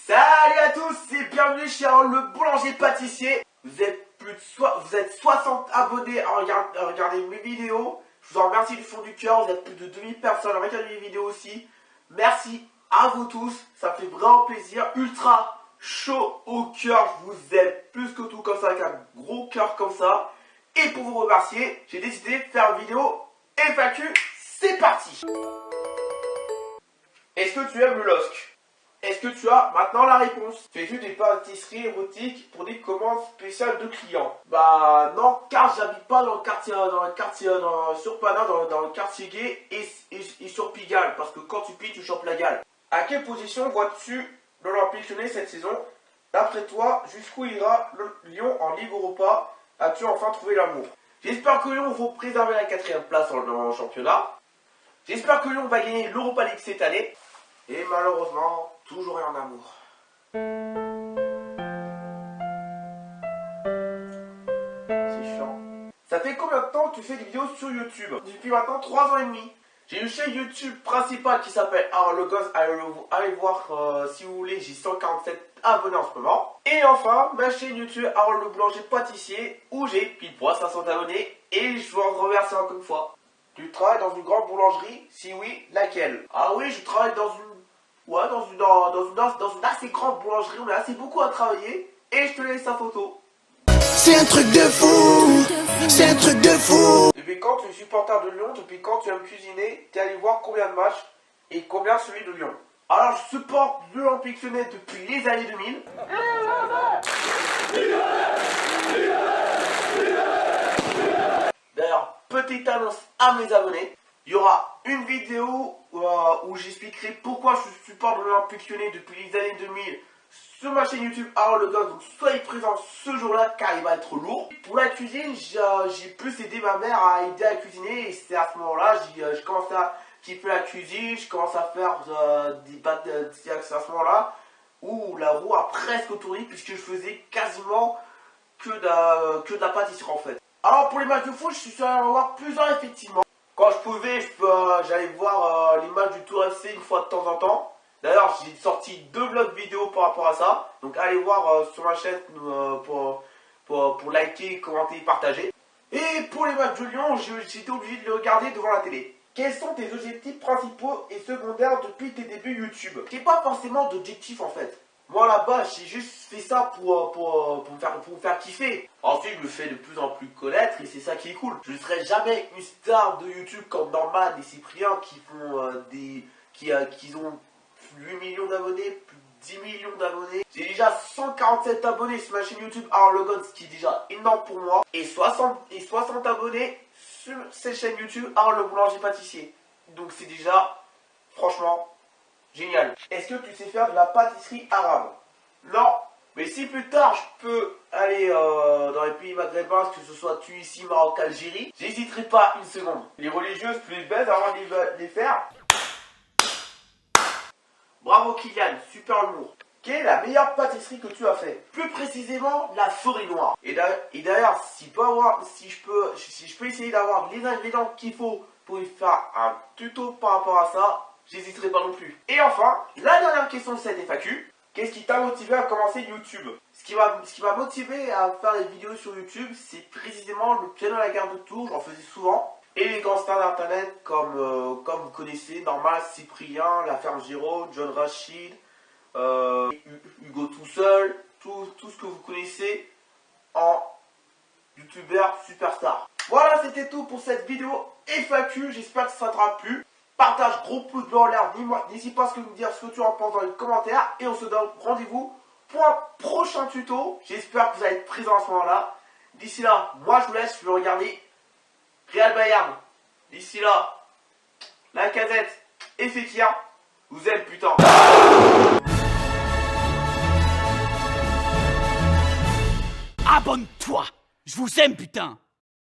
Salut à tous et bienvenue chez Harold le boulanger pâtissier. Vous êtes 60 abonnés à regarder mes vidéos. Je vous en remercie du fond du cœur. Vous êtes plus de 2000 personnes à regarder mes vidéos aussi. Merci à vous tous. Ça fait vraiment plaisir. Ultra chaud au cœur. Je vous aime plus que tout comme ça avec un gros cœur comme ça. Et pour vous remercier, j'ai décidé de faire une vidéo FAQ. C'est parti. Est-ce que tu aimes le LOSC? Est-ce que tu as maintenant la réponse? Fais-tu des pâtisseries érotiques pour des commandes spéciales de clients? Bah non, car j'habite pas dans le quartier, sur Pana, dans le quartier gay et sur Pigalle, parce que quand tu pilles, tu chopes la gale. À quelle position vois-tu l'Olympique Lyonnais cette saison? D'après toi, jusqu'où ira le Lyon en Ligue Europa? As-tu enfin trouvé l'amour? J'espère que Lyon va préserver la 4ème place dans le championnat. J'espère que Lyon va gagner l'Europa League cette année. Et malheureusement, toujours rien en amour. C'est chiant. Ça fait combien de temps que tu fais des vidéos sur YouTube? Depuis maintenant 3 ans et demi. J'ai une chaîne YouTube principale qui s'appelle Harold le Gosse. Allez voir si vous voulez, j'ai 147 abonnés en ce moment. Et enfin, ma chaîne YouTube Harold le boulanger pâtissier où j'ai pile poil 500 abonnés. Et je vous en remercie encore une fois. Tu travailles dans une grande boulangerie? Si oui, laquelle? Ah oui, je travaille dans une assez grande boulangerie, on a assez beaucoup à travailler. Et je te laisse sa photo. C'est un truc de fou. C'est un truc de fou. Depuis quand tu es supporter de Lyon? Depuis quand tu aimes cuisiner? T'es allé voir combien de matchs? Et combien celui de Lyon? Alors je supporte l'Olympique Lyonnais depuis les années 2000. D'ailleurs, petite annonce à mes abonnés. Il y aura une vidéo où j'expliquerai pourquoi je supporte l'Olympique Lyonnais depuis les années 2000 sur ma chaîne YouTube Harold le Gosse. Donc soyez présents ce jour-là car il va être lourd. Pour la cuisine, j'ai plus aidé ma mère à aider à cuisiner. Et c'est à ce moment-là, je commence à kiffer la cuisine. Je commence à faire des pâtes. C'est à ce moment-là où la roue a presque tourné puisque je faisais quasiment que de la pâtisserie en fait. Alors pour les matchs de foot, je suis allé en voir plusieurs effectivement. Quand je pouvais, j'allais voir les matchs du Tour FC une fois de temps en temps. D'ailleurs, j'ai sorti 2 vlogs vidéo par rapport à ça. Donc allez voir sur ma chaîne pour liker, commenter et partager. Et pour les matchs de Lyon, j'étais obligé de les regarder devant la télé. Quels sont tes objectifs principaux et secondaires depuis tes débuts YouTube? J'ai pas forcément d'objectif en fait. Moi là-bas, j'ai juste fait ça pour me faire kiffer. Ensuite, je me fais de plus en plus connaître et c'est ça qui est cool. Je ne serai jamais une star de YouTube comme Norman et Cyprien qui font qui ont 8 millions d'abonnés, plus de 10 millions d'abonnés. J'ai déjà 147 abonnés sur ma chaîne YouTube Harold le Gosse, ce qui est déjà énorme pour moi. Et 60 abonnés sur cette chaîne YouTube Harold le boulanger pâtissier. Donc c'est déjà, franchement, génial. Est-ce que tu sais faire de la pâtisserie arabe? Non. Mais si plus tard je peux aller dans les pays maghrébins, que ce soit Tunisie, Maroc, Algérie, j'hésiterai pas une seconde. Les religieuses plus bêtes avant de les faire. Bravo Kylian, super humour. Quelle est la meilleure pâtisserie que tu as fait? Plus précisément, la forêt noire. Et d'ailleurs, si je peux essayer d'avoir les ingrédients qu'il faut pour y faire un tuto par rapport à ça, j'hésiterai pas non plus. Et enfin, la dernière question de cette FAQ. Qu'est-ce qui t'a motivé à commencer YouTube? Ce qui m'a motivé à faire des vidéos sur YouTube, c'est précisément le piano à la gare de Tours, j'en faisais souvent. Et les grands stars d'internet comme vous connaissez, Normal, Cyprien, La Ferme Giraud, John Rachid, Hugo tout seul, tout ce que vous connaissez en youtubeur superstar. Voilà, c'était tout pour cette vidéo FAQ, j'espère que ça t'aura plu. Partage, gros pouce bleu en l'air, n'hésite pas à me dire ce que tu en penses dans les commentaires. Et on se donne rendez-vous pour un prochain tuto. J'espère que vous allez être présents à ce moment-là. D'ici là, moi je vous laisse, je vais regarder Real Bayern. D'ici là, la Casette et Fekir, vous aime putain. Abonne-toi, je vous aime putain.